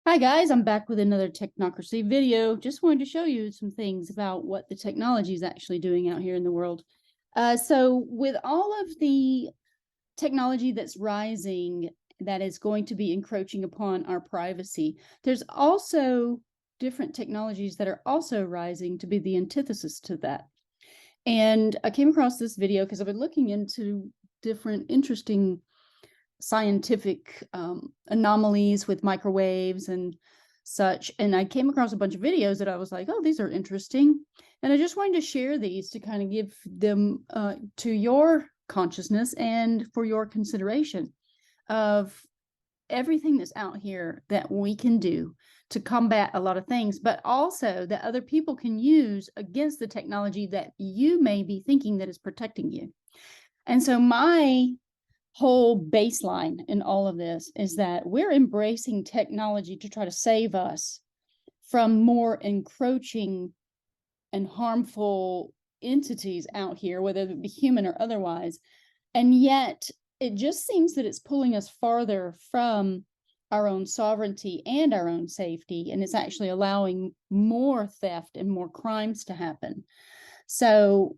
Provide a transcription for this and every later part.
Hi guys, I'm back with another Technocracy video. Just wanted to show you some things about what the technology is actually doing out here in the world. So with all of the technology that's rising that is going to be encroaching upon our privacy, there's also different technologies that are also rising to be the antithesis to that. And I came across this video because I've been looking into different interesting scientific anomalies with microwaves and such. And I came across a bunch of videos that I was like, oh, these are interesting. And I just wanted to share these to kind of give them to your consciousness and for your consideration of everything that's out here that we can do to combat a lot of things, but also that other people can use against the technology that you may be thinking that is protecting you. And so my whole baseline in all of this is that we're embracing technology to try to save us from more encroaching and harmful entities out here, whether it be human or otherwise. And yet it just seems that it's pulling us farther from our own sovereignty and our own safety, and it's actually allowing more theft and more crimes to happen. So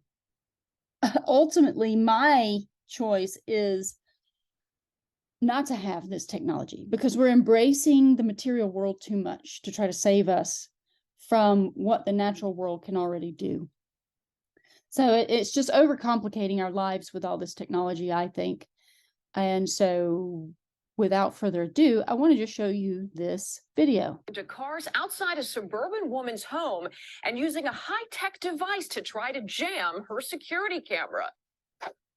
ultimately, my choice is not to have this technology because we're embracing the material world too much to try to save us from what the natural world can already do. So it's just overcomplicating our lives with all this technology, I think. And so without further ado, I want to just show you this video. To cars outside a suburban woman's home and using a high-tech device to try to jam her security camera.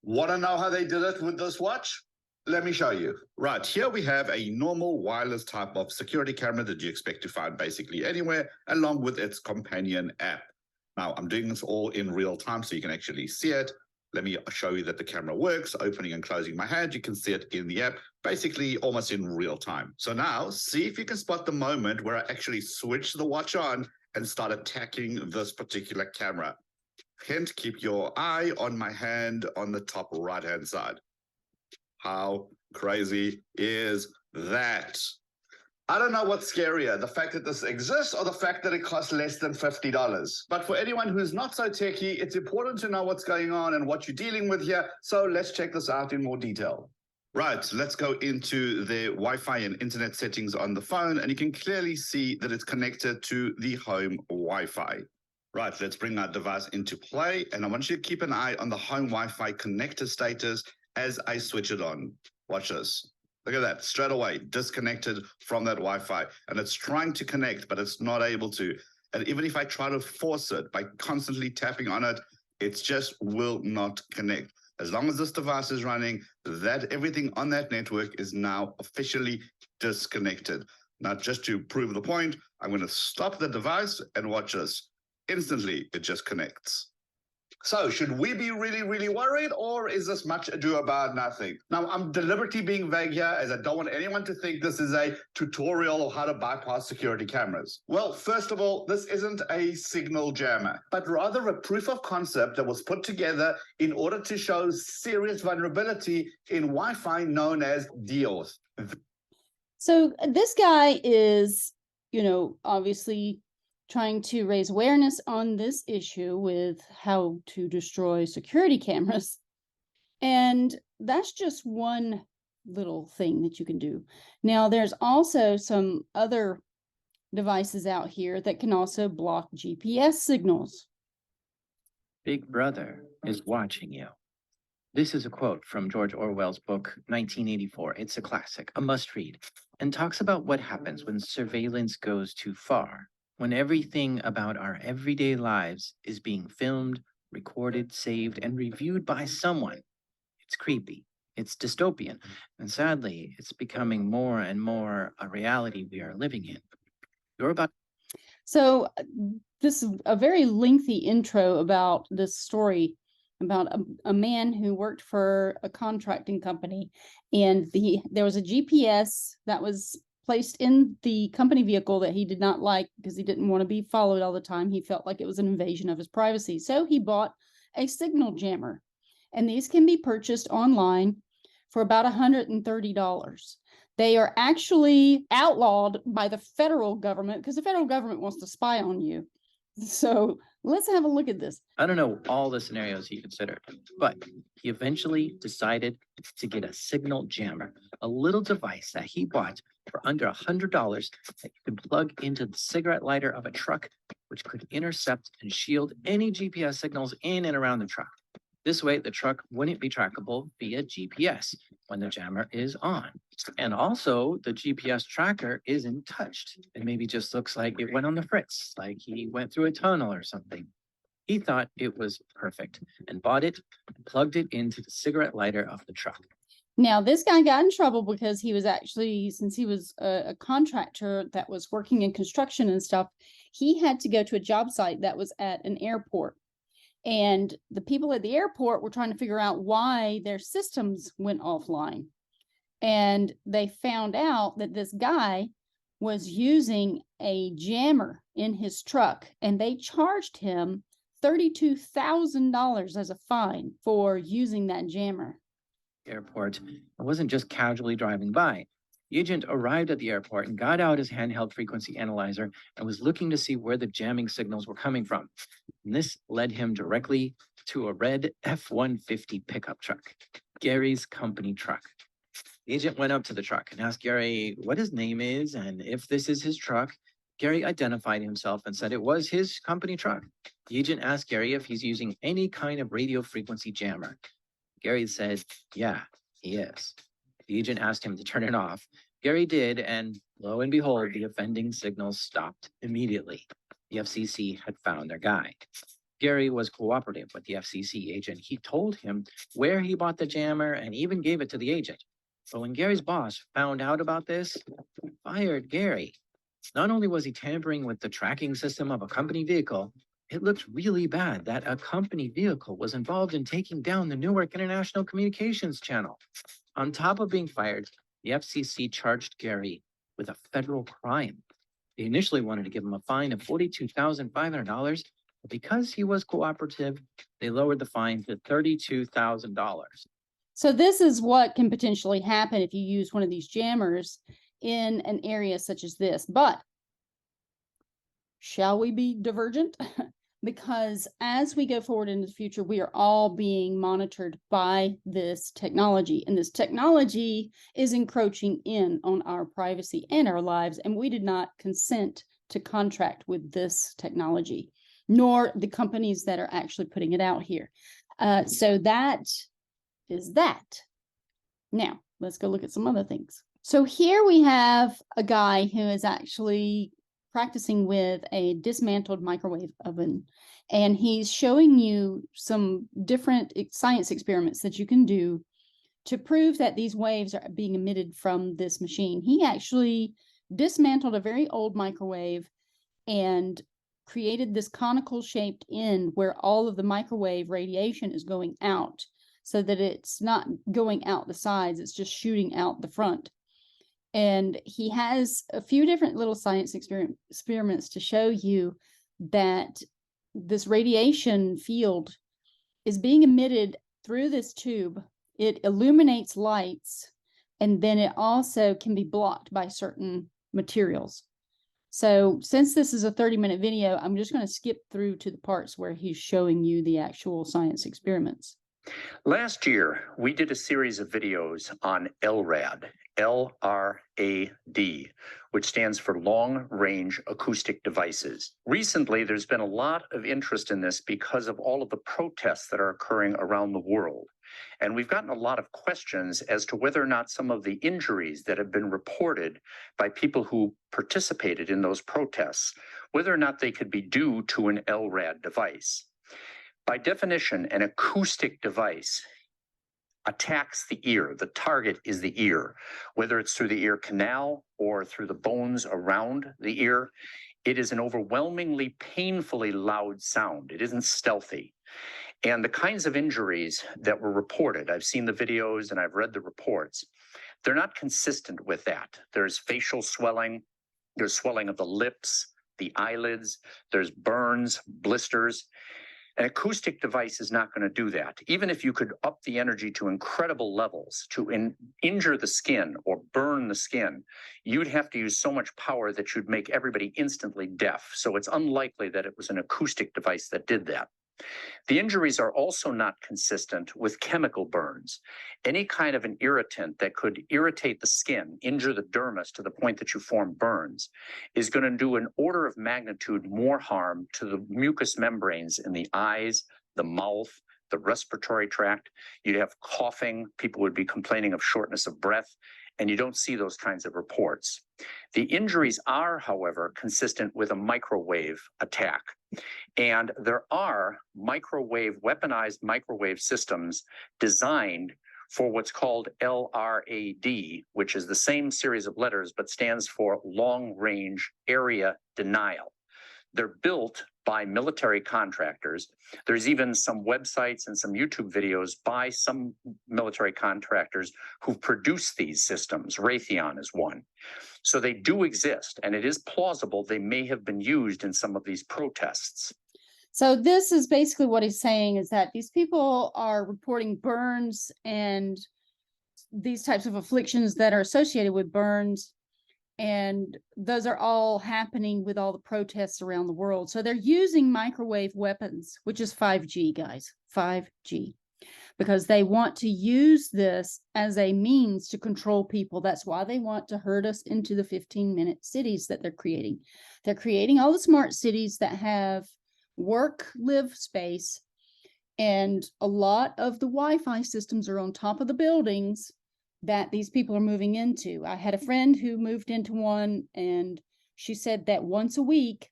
Want to know how they did it with this watch? Let me show you. Right, here we have a normal wireless type of security camera that you expect to find basically anywhere, along with its companion app. Now, I'm doing this all in real time so you can actually see it. Let me show you that the camera works. Opening and closing my hand, you can see it in the app, basically almost in real time. So now, see if you can spot the moment where I actually switch the watch on and start attacking this particular camera. Hint, keep your eye on my hand on the top right-hand side. How crazy is that? I don't know what's scarier, the fact that this exists or the fact that it costs less than $50. But for anyone who's not so techie, it's important to know what's going on and what you're dealing with here. So let's check this out in more detail. Right, let's go into the Wi-Fi and internet settings on the phone, and you can clearly see that it's connected to the home Wi-Fi. Right, let's bring that device into play, and I want you to keep an eye on the home Wi-Fi connector status as I switch it on. Watch this. Look at that, straight away, disconnected from that Wi-Fi. And it's trying to connect, but it's not able to. And even if I try to force it by constantly tapping on it, it just will not connect. As long as this device is running, that everything on that network is now officially disconnected. Now, just to prove the point, I'm going to stop the device and watch this. Instantly, it just connects. So should we be really worried, or is this much ado about nothing? Now, I'm deliberately being vague here as I don't want anyone to think this is a tutorial of how to bypass security cameras. Well, first of all, this isn't a signal jammer, but rather a proof of concept that was put together in order to show serious vulnerability in Wi-Fi known as DEOS. So this guy is, obviously trying to raise awareness on this issue with how to destroy security cameras. And that's just one little thing that you can do. Now, there's also some other devices out here that can also block GPS signals. Big Brother is watching you. This is a quote from George Orwell's book, 1984. It's a classic, a must-read, and talks about what happens when surveillance goes too far. When everything about our everyday lives is being filmed, recorded, saved, and reviewed by someone. It's creepy, it's dystopian, and sadly, it's becoming more and more a reality we are living in. So this is a very lengthy intro about this story about a man who worked for a contracting company, and there was a GPS that was placed in the company vehicle that he did not like because he didn't want to be followed all the time. He felt like it was an invasion of his privacy. So he bought a signal jammer, and these can be purchased online for about $130. They are actually outlawed by the federal government because the federal government wants to spy on you. So let's have a look at this. I don't know all the scenarios he considered, but he eventually decided to get a signal jammer, a little device that he bought for under $100 that you could plug into the cigarette lighter of a truck, which could intercept and shield any GPS signals in and around the truck. This way, the truck wouldn't be trackable via GPS when the jammer is on. And also, the GPS tracker isn't touched. It maybe just looks like it went on the fritz, like he went through a tunnel or something. He thought it was perfect and bought it and plugged it into the cigarette lighter of the truck. Now, this guy got in trouble because he was actually, since he was a contractor that was working in construction and stuff, he had to go to a job site that was at an airport. And the people at the airport were trying to figure out why their systems went offline. And they found out that this guy was using a jammer in his truck, and they charged him $32,000 as a fine for using that jammer. Airport. I wasn't just casually driving by. The agent arrived at the airport and got out his handheld frequency analyzer and was looking to see where the jamming signals were coming from. And this led him directly to a red F-150 pickup truck, Gary's company truck. The agent went up to the truck and asked Gary what his name is and if this is his truck. Gary identified himself and said it was his company truck. The agent asked Gary if he's using any kind of radio frequency jammer. Gary said, yeah, he is. The agent asked him to turn it off. Gary did, and lo and behold, the offending signals stopped immediately. The FCC had found their guy. Gary was cooperative with the FCC agent. He told him where he bought the jammer and even gave it to the agent. But when Gary's boss found out about this, he fired Gary. Not only was he tampering with the tracking system of a company vehicle, it looked really bad that a company vehicle was involved in taking down the Newark International Communications Channel. On top of being fired, the FCC charged Gary with a federal crime. They initially wanted to give him a fine of $42,500, but because he was cooperative, they lowered the fine to $32,000. So this is what can potentially happen if you use one of these jammers in an area such as this. But shall we be divergent? Because as we go forward into the future, we are all being monitored by this technology, and this technology is encroaching in on our privacy and our lives, and we did not consent to contract with this technology, nor the companies that are actually putting it out here. So that is that. Now, let's go look at some other things. So here we have a guy who is actually practicing with a dismantled microwave oven, and he's showing you some different science experiments that you can do to prove that these waves are being emitted from this machine. He actually dismantled a very old microwave and created this conical shaped end where all of the microwave radiation is going out, so that it's not going out the sides, it's just shooting out the front. And he has a few different little science experiments to show you that this radiation field is being emitted through this tube. It illuminates lights, and then it also can be blocked by certain materials. So since this is a 30-minute video, I'm just going to skip through to the parts where he's showing you the actual science experiments. Last year, we did a series of videos on LRAD, L-R-A-D, which stands for Long Range Acoustic Devices. Recently, there's been a lot of interest in this because of all of the protests that are occurring around the world. And we've gotten a lot of questions as to whether or not some of the injuries that have been reported by people who participated in those protests, whether or not they could be due to an LRAD device. By definition, an acoustic device attacks the ear. The target is the ear, whether it's through the ear canal or through the bones around the ear. It is an overwhelmingly painfully loud sound. It isn't stealthy. And the kinds of injuries that were reported, I've seen the videos and I've read the reports, they're not consistent with that. There's facial swelling, there's swelling of the lips, the eyelids, there's burns, blisters. An acoustic device is not going to do that. Even if you could up the energy to incredible levels to injure the skin or burn the skin, you'd have to use so much power that you'd make everybody instantly deaf. So it's unlikely that it was an acoustic device that did that. The injuries are also not consistent with chemical burns. Any kind of an irritant that could irritate the skin, injure the dermis to the point that you form burns, is going to do an order of magnitude more harm to the mucous membranes in the eyes, the mouth, the respiratory tract. You'd have coughing, people would be complaining of shortness of breath, and you don't see those kinds of reports. The injuries are, however, consistent with a microwave attack. And there are weaponized microwave systems designed for what's called LRAD, which is the same series of letters, but stands for Long Range Area Denial. They're built by military contractors. There's even some websites and some YouTube videos by some military contractors who've produced these systems. Raytheon is one. So they do exist, and it is plausible they may have been used in some of these protests. So this is basically what he's saying, is that these people are reporting burns and these types of afflictions that are associated with burns. And those are all happening with all the protests around the world. So they're using microwave weapons, which is 5G, guys, 5G, because they want to use this as a means to control people. That's why they want to herd us into the 15-minute cities that they're creating. They're creating all the smart cities that have work, live space, and a lot of the Wi-Fi systems are on top of the buildings that these people are moving into. I had a friend who moved into one, and she said that once a week,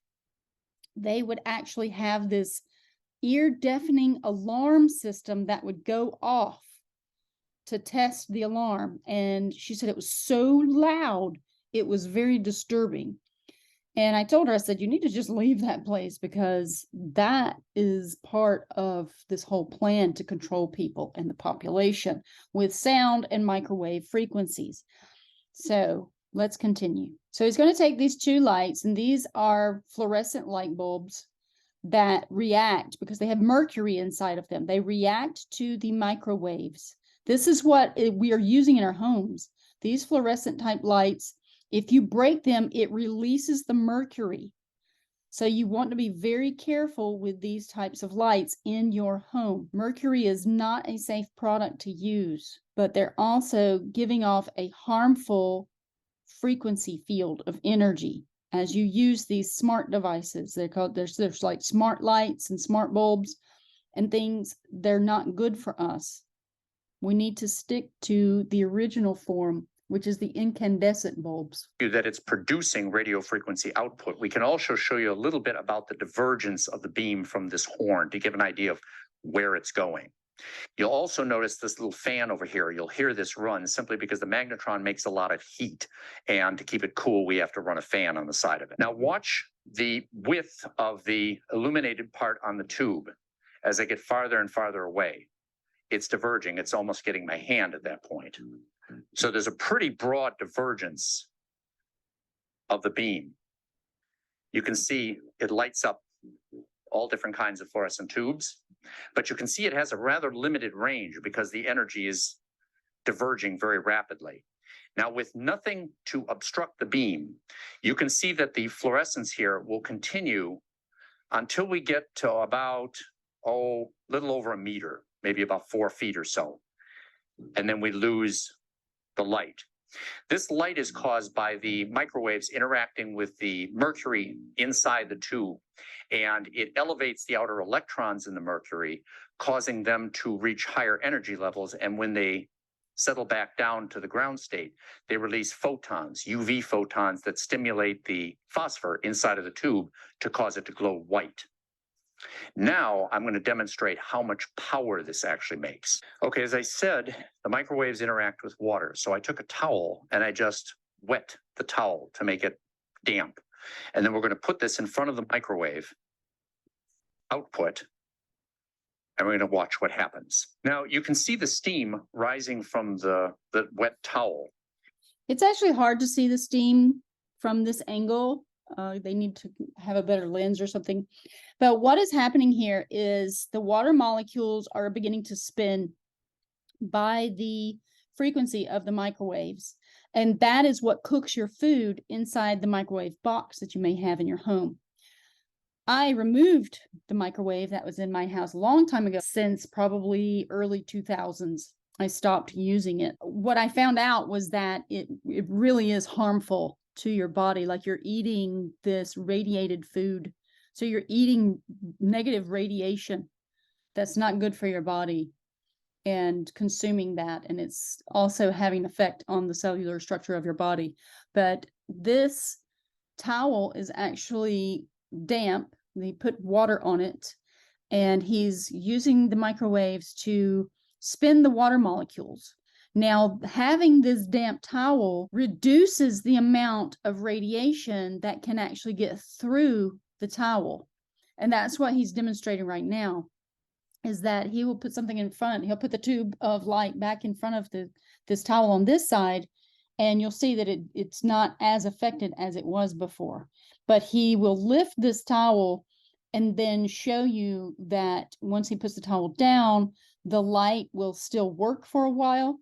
they would actually have this ear-deafening alarm system that would go off to test the alarm. And she said it was so loud, it was very disturbing. And I told her, I said, you need to just leave that place, because that is part of this whole plan to control people and the population with sound and microwave frequencies. So let's continue. So he's going to take these two lights, and these are fluorescent light bulbs that react because they have mercury inside of them. They react to the microwaves. This is what we are using in our homes. These fluorescent type lights, if you break them, it releases the mercury. So you want to be very careful with these types of lights in your home. Mercury is not a safe product to use, but they're also giving off a harmful frequency field of energy as you use these smart devices. They're called, there's like smart lights and smart bulbs and things. They're not good for us. We need to stick to the original form, which is the incandescent bulbs. That it's producing radio frequency output. We can also show you a little bit about the divergence of the beam from this horn to give an idea of where it's going. You'll also notice this little fan over here. You'll hear this run simply because the magnetron makes a lot of heat, and to keep it cool, we have to run a fan on the side of it. Now watch the width of the illuminated part on the tube as I get farther and farther away. It's diverging. It's almost getting my hand at that point. So there's a pretty broad divergence of the beam. You can see it lights up all different kinds of fluorescent tubes, but you can see it has a rather limited range because the energy is diverging very rapidly. Now, with nothing to obstruct the beam, you can see that the fluorescence here will continue until we get to about, little over a meter, maybe about 4 feet or so. And then we lose the light. This light is caused by the microwaves interacting with the mercury inside the tube, and it elevates the outer electrons in the mercury, causing them to reach higher energy levels. And when they settle back down to the ground state, they release photons, UV photons, that stimulate the phosphor inside of the tube to cause it to glow white. Now I'm going to demonstrate how much power this actually makes. Okay, as I said, the microwaves interact with water. So I took a towel and I just wet the towel to make it damp. And then we're going to put this in front of the microwave output, and we're going to watch what happens. Now you can see the steam rising from the wet towel. It's actually hard to see the steam from this angle. They need to have a better lens or something. But what is happening here is the water molecules are beginning to spin by the frequency of the microwaves. And that is what cooks your food inside the microwave box that you may have in your home. I removed the microwave that was in my house a long time ago, since probably early 2000s. I stopped using it. What I found out was that it really is harmful to your body, like you're eating this radiated food. So you're eating negative radiation that's not good for your body and consuming that. And it's also having an effect on the cellular structure of your body. But this towel is actually damp. They put water on it, and he's using the microwaves to spin the water molecules. Now, having this damp towel reduces the amount of radiation that can actually get through the towel. And that's what he's demonstrating right now, is that he will put something in front. He'll put the tube of light back in front of this towel on this side, and you'll see that it's not as affected as it was before. But he will lift this towel and then show you that once he puts the towel down, the light will still work for a while.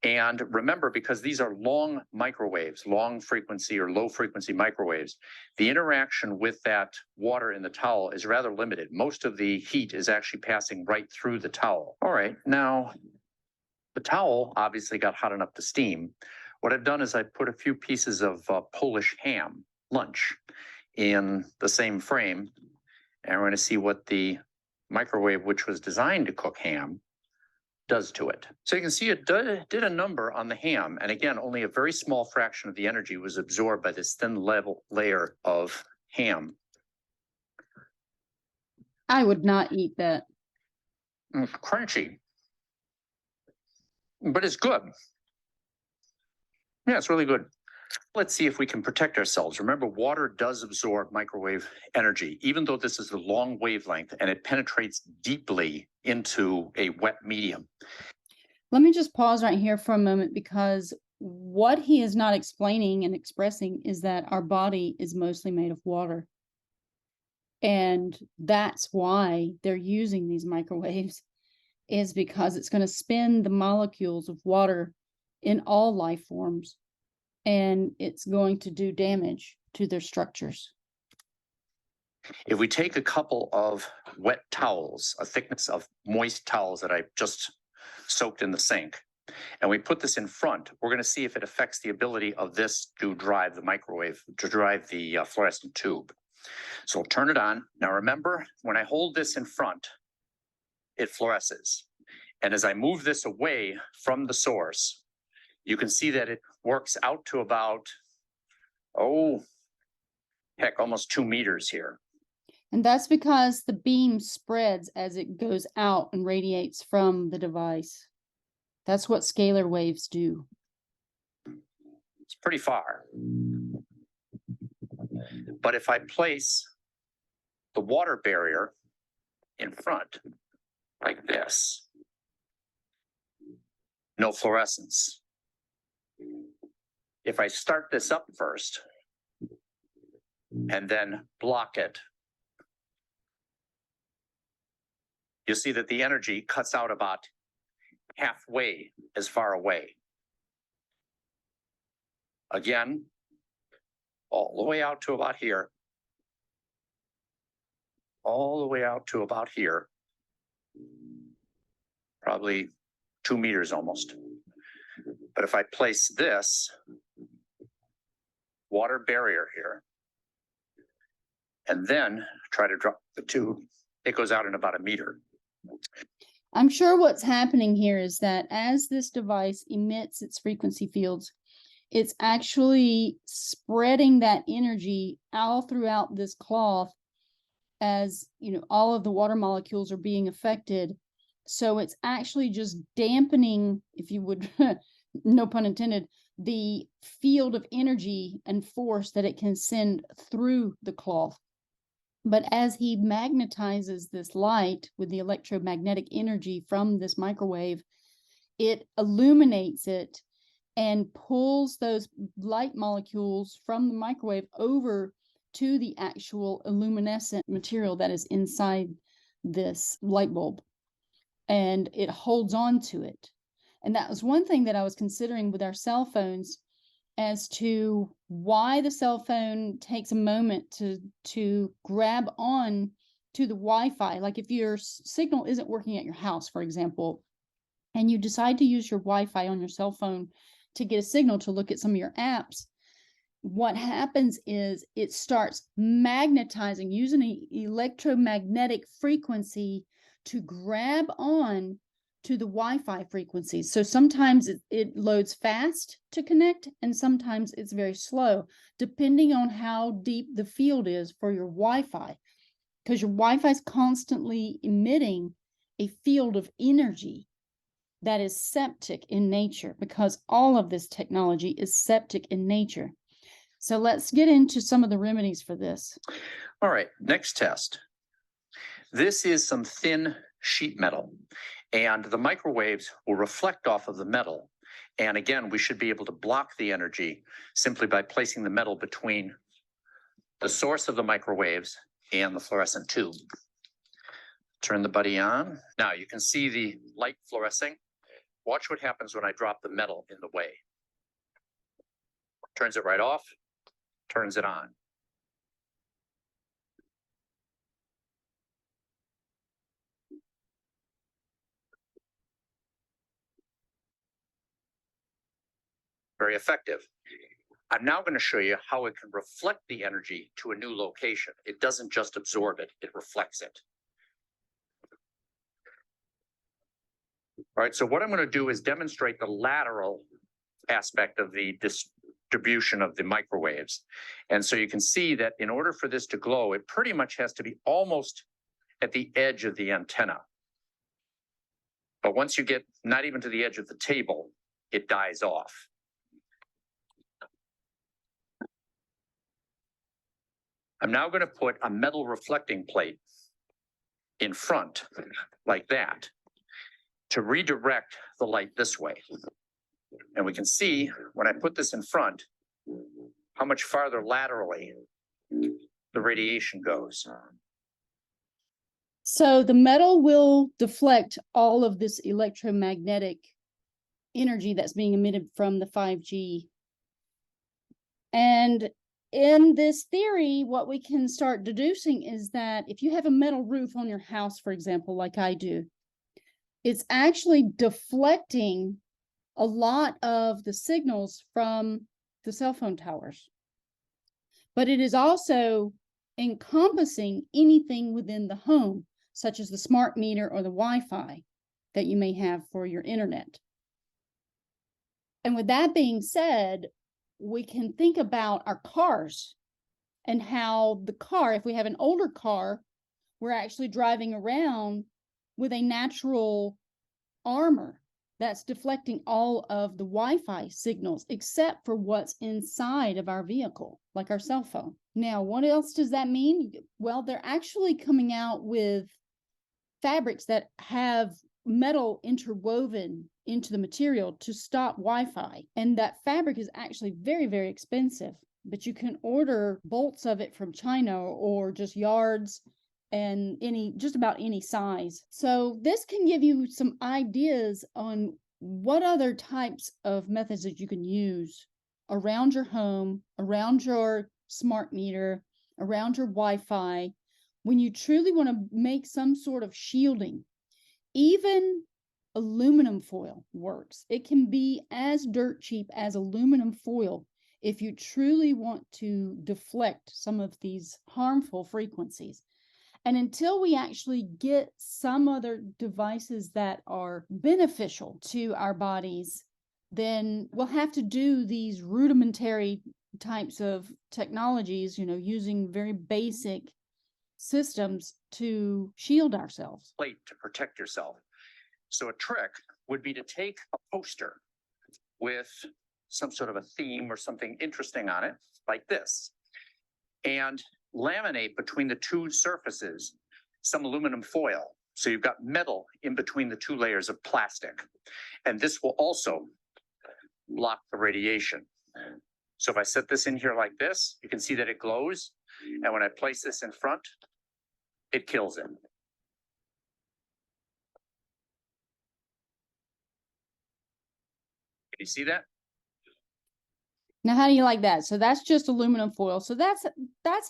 And remember, because these are long microwaves, long frequency or low frequency microwaves, the interaction with that water in the towel is rather limited. Most of the heat is actually passing right through the towel. All right, now the towel obviously got hot enough to steam. What I've done is I put a few pieces of Polish ham, lunch, in the same frame. And we're going to see what the microwave, which was designed to cook ham, does to it. So you can see it did a number on the ham. And again, only a very small fraction of the energy was absorbed by this thin layer of ham. I would not eat that. Crunchy. But it's good. Yeah, it's really good. Let's see if we can protect ourselves. Remember, water does absorb microwave energy, even though this is a long wavelength and it penetrates deeply into a wet medium. Let me just pause right here for a moment, because what he is not explaining and expressing is that our body is mostly made of water. And that's why they're using these microwaves, is because it's going to spin the molecules of water in all life forms, and it's going to do damage to their structures. If we take a couple of wet towels, a thickness of moist towels that I just soaked in the sink, and we put this in front, we're going to see if it affects the ability of this to drive the microwave, to drive the fluorescent tube. So I'll turn it on. Now remember, when I hold this in front, it fluoresces. And as I move this away from the source, you can see that it works out to about, almost 2 meters here. And that's because the beam spreads as it goes out and radiates from the device. That's what scalar waves do. It's pretty far. But if I place the water barrier in front, like this, no fluorescence. If I start this up first and then block it, you'll see that the energy cuts out about halfway as far away. Again, all the way out to about here. All the way out to about here. Probably 2 meters almost. But if I place this water barrier here, and then try to drop the tube, it goes out in about 1 meter. I'm sure what's happening here is that as this device emits its frequency fields, it's actually spreading that energy all throughout this cloth, as you know, all of the water molecules are being affected. So it's actually just dampening, if you would, no pun intended, the field of energy and force that it can send through the cloth. But as he magnetizes this light with the electromagnetic energy from this microwave, it illuminates it and pulls those light molecules from the microwave over to the actual luminescent material that is inside this light bulb, and it holds on to it. And that was one thing that I was considering with our cell phones as to why the cell phone takes a moment to grab on to the Wi-Fi. Like if your signal isn't working at your house, for example, and you decide to use your Wi-Fi on your cell phone to get a signal to look at some of your apps, what happens is it starts magnetizing, using an electromagnetic frequency to grab on to the Wi-Fi frequencies. So sometimes it loads fast to connect, and sometimes it's very slow, depending on how deep the field is for your Wi-Fi, because your Wi-Fi is constantly emitting a field of energy that is septic in nature, because all of this technology is septic in nature. So let's get into some of the remedies for this. All right, next test. This is some thin sheet metal, and the microwaves will reflect off of the metal. And again, we should be able to block the energy simply by placing the metal between the source of the microwaves and the fluorescent tube. Turn the buddy on. Now you can see the light fluorescing. Watch what happens when I drop the metal in the way. Turns it right off, turns it on. Very effective. I'm now going to show you how it can reflect the energy to a new location. It doesn't just absorb it, it reflects it. All right, so what I'm going to do is demonstrate the lateral aspect of the distribution of the microwaves. And so you can see that in order for this to glow, it pretty much has to be almost at the edge of the antenna. But once you get not even to the edge of the table, it dies off. I'm now going to put a metal reflecting plate in front like that to redirect the light this way. And we can see when I put this in front, how much farther laterally the radiation goes. So the metal will deflect all of this electromagnetic energy that's being emitted from the 5G. And in this theory, what we can start deducing is that if you have a metal roof on your house, for example, like I do, it's actually deflecting a lot of the signals from the cell phone towers. But it is also encompassing anything within the home, such as the smart meter or the Wi-Fi that you may have for your internet. And with that being said, we can think about our cars and how the car, if we have an older car, we're actually driving around with a natural armor that's deflecting all of the Wi-Fi signals, except for what's inside of our vehicle, like our cell phone. Now, what else does that mean? Well, they're actually coming out with fabrics that have metal interwoven into the material to stop Wi-Fi. And that fabric is actually very, very expensive, but you can order bolts of it from China or just yards and just about any size. So this can give you some ideas on what other types of methods that you can use around your home, around your smart meter, around your Wi-Fi, when you truly want to make some sort of shielding. Even aluminum foil works. It can be as dirt cheap as aluminum foil if you truly want to deflect some of these harmful frequencies. And until we actually get some other devices that are beneficial to our bodies, then we'll have to do these rudimentary types of technologies, using very basic systems to shield ourselves. Plate to protect yourself. So a trick would be to take a poster with some sort of a theme or something interesting on it, like this, and laminate between the two surfaces some aluminum foil. So you've got metal in between the two layers of plastic. And this will also block the radiation. So if I set this in here like this, you can see that it glows. And when I place this in front, it kills it. Can you see that? Now, how do you like that? So that's just aluminum foil. So that's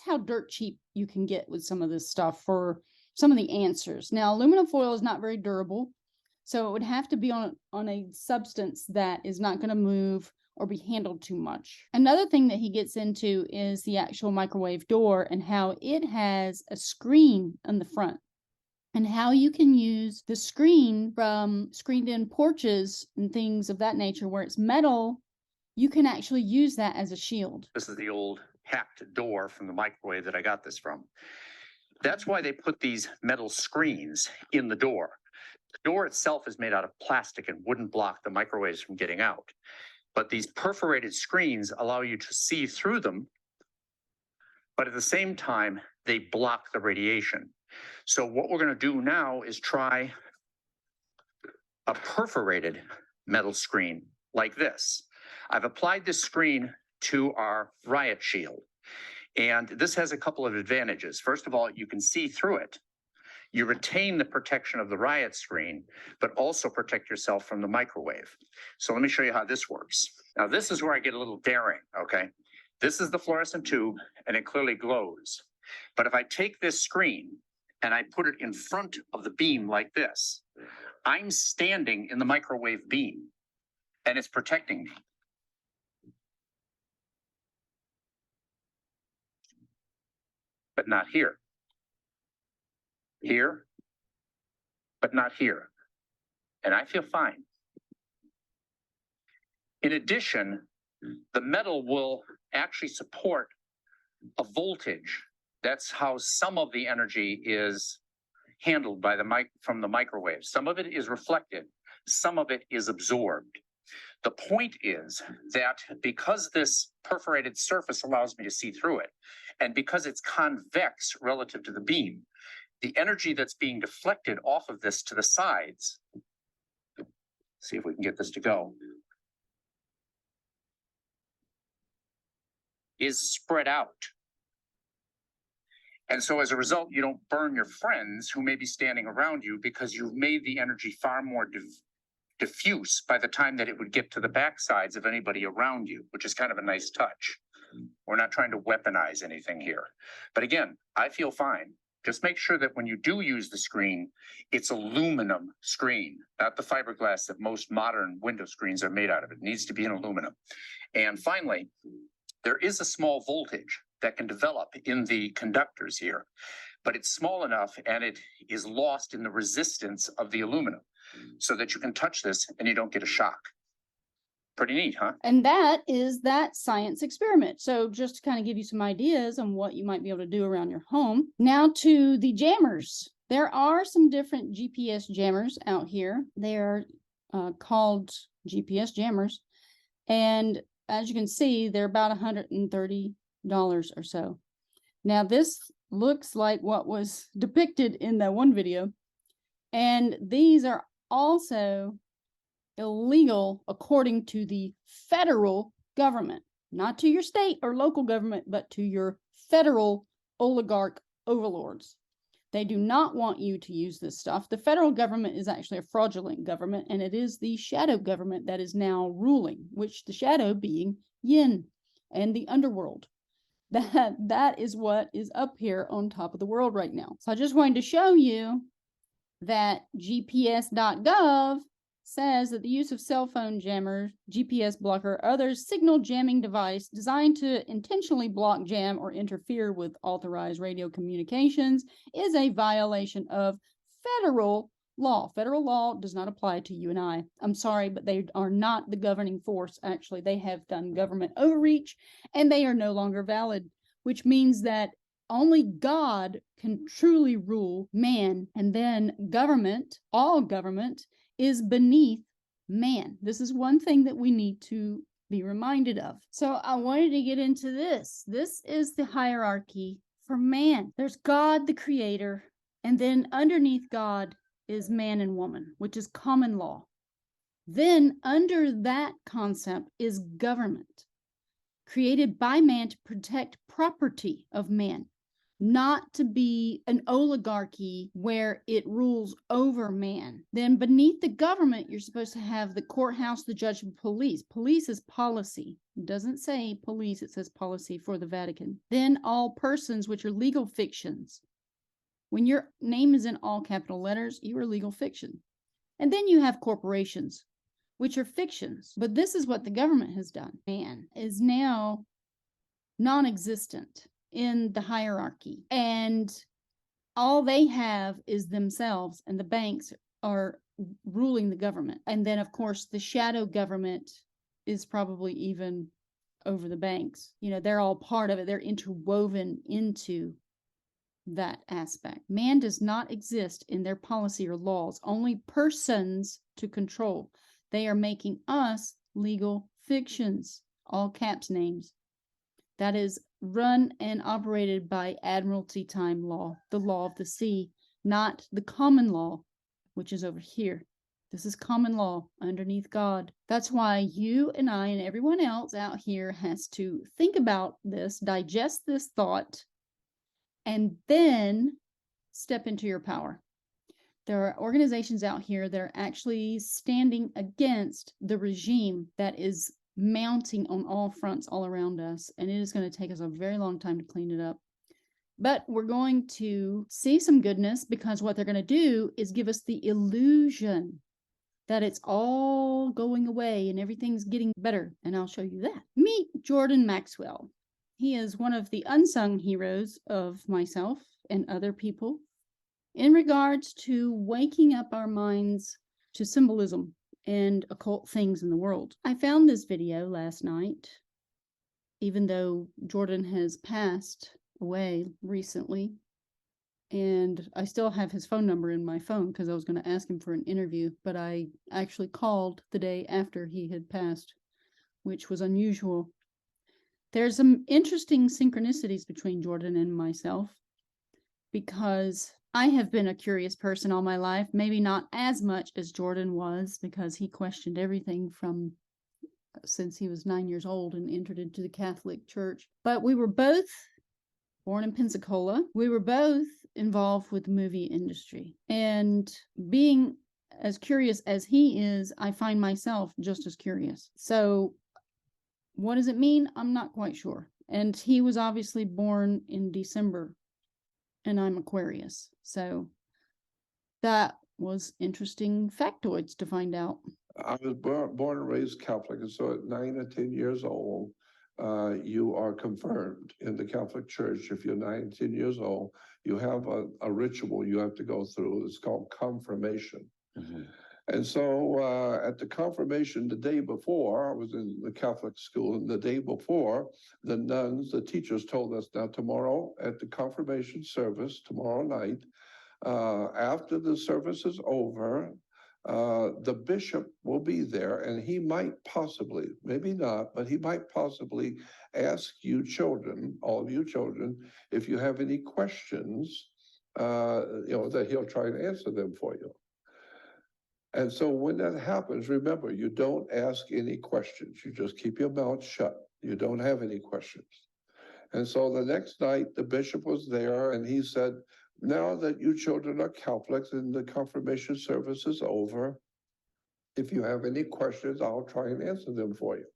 how dirt cheap you can get with some of this stuff for some of the answers. Now, aluminum foil is not very durable, so it would have to be on a substance that is not going to move or be handled too much. Another thing that he gets into is the actual microwave door and how it has a screen on the front, and how you can use the screen from screened-in porches and things of that nature where it's metal. You can actually use that as a shield. This is the old hacked door from the microwave that I got this from. That's why they put these metal screens in the door. The door itself is made out of plastic and wouldn't block the microwaves from getting out. But these perforated screens allow you to see through them, but at the same time, they block the radiation. So what we're going to do now is try a perforated metal screen like this. I've applied this screen to our riot shield, and this has a couple of advantages. First of all, you can see through it. You retain the protection of the riot screen, but also protect yourself from the microwave. So let me show you how this works. Now, this is where I get a little daring, okay? This is the fluorescent tube, and it clearly glows. But if I take this screen and I put it in front of the beam like this, I'm standing in the microwave beam, and it's protecting me. But not here. Here, but not here. And I feel fine. In addition, the metal will actually support a voltage. That's how some of the energy is handled by from the microwave. Some of it is reflected, some of it is absorbed. The point is that because this perforated surface allows me to see through it, and because it's convex relative to the beam, the energy that's being deflected off of this to the sides, see if we can get this to go, is spread out. And so as a result, you don't burn your friends who may be standing around you because you've made the energy far more diffuse by the time that it would get to the backsides of anybody around you, which is kind of a nice touch. We're not trying to weaponize anything here. But again, I feel fine. Just make sure that when you do use the screen, it's aluminum screen, not the fiberglass that most modern window screens are made out of. It needs to be an aluminum. And finally, there is a small voltage that can develop in the conductors here, but it's small enough and it is lost in the resistance of the aluminum so that you can touch this and you don't get a shock. Pretty neat, huh? And that is that science experiment. So just to kind of give you some ideas on what you might be able to do around your home. Now to the jammers. There are some different GPS jammers out here. They're called GPS jammers. And as you can see, they're about $130 or so. Now this looks like what was depicted in that one video. And these are also illegal according to the federal government, not to your state or local government, but to your federal oligarch overlords. They do not want you to use this stuff. The federal government is actually a fraudulent government, and it is the shadow government that is now ruling, which the shadow being yin and the underworld. That is what is up here on top of the world right now. So I just wanted to show you that GPS.gov says that the use of cell phone jammer, GPS blocker, or other signal jamming device designed to intentionally block, jam, or interfere with authorized radio communications is a violation of federal law. Federal law does not apply to you and I. I'm sorry, but they are not the governing force. Actually, they have done government overreach and they are no longer valid, which means that only God can truly rule man, and then government, all government, is beneath man. This is one thing that we need to be reminded of. So I wanted to get into this. This is the hierarchy for man. There's God, the creator, and then underneath God is man and woman, which is common law. Then under that concept is government. created by man to protect property of man, not to be an oligarchy where it rules over man. Then beneath the government, you're supposed to have the courthouse, the judge, and police. Police is policy. It doesn't say police, it says policy for the Vatican. Then all persons, which are legal fictions. When your name is in all capital letters, you are legal fiction. And then you have corporations, which are fictions. But this is what the government has done. Man is now non-existent in the hierarchy, and all they have is themselves, and the banks are ruling the government. And then of course the shadow government is probably even over the banks. You know, they're all part of it. They're interwoven into that aspect. Man does not exist in their policy or laws, only persons to control. They are making us legal fictions, all caps names. That is run and operated by Admiralty time law, the law of the sea, not the common law, which is over here. This is common law underneath God. That's why you and I and everyone else out here has to think about this, digest this thought, and then step into your power. There are organizations out here that are actually standing against the regime that is mounting on all fronts all around us, and it is going to take us a very long time to clean it up. But we're going to see some goodness, because what they're going to do is give us the illusion that it's all going away and everything's getting better, and I'll show you that. Meet Jordan Maxwell. He is one of the unsung heroes of myself and other people in regards to waking up our minds to symbolism and occult things in the world. I found this video last night, even though Jordan has passed away recently, and I still have his phone number in my phone because I was going to ask him for an interview, but I actually called the day after he had passed, which was unusual. There's some interesting synchronicities between Jordan and myself, because I have been a curious person all my life, maybe not as much as Jordan was, because he questioned everything from since he was 9 years old and entered into the Catholic Church. But we were both born in Pensacola. We were both involved with the movie industry. And being as curious as he is, I find myself just as curious. So what does it mean? I'm not quite sure. And he was obviously born in December, and I'm Aquarius. So that was interesting factoids to find out. I was born and raised Catholic, and so at 9 or 10 years old, you are confirmed in the Catholic Church. If you're 9, 10 years old, you have a ritual you have to go through. It's called confirmation. Mm-hmm. And so at the confirmation the day before, I was in the Catholic school, and the day before, the nuns, the teachers told us, now tomorrow at the confirmation service, tomorrow night, after the service is over, the bishop will be there, and he might possibly, maybe not, but he might possibly ask you children, all of you children, if you have any questions, that he'll try and answer them for you. And so when that happens, remember, you don't ask any questions. You just keep your mouth shut. You don't have any questions. And so the next night, the bishop was there, and he said, now that you children are Catholics and the confirmation service is over, if you have any questions, I'll try and answer them for you.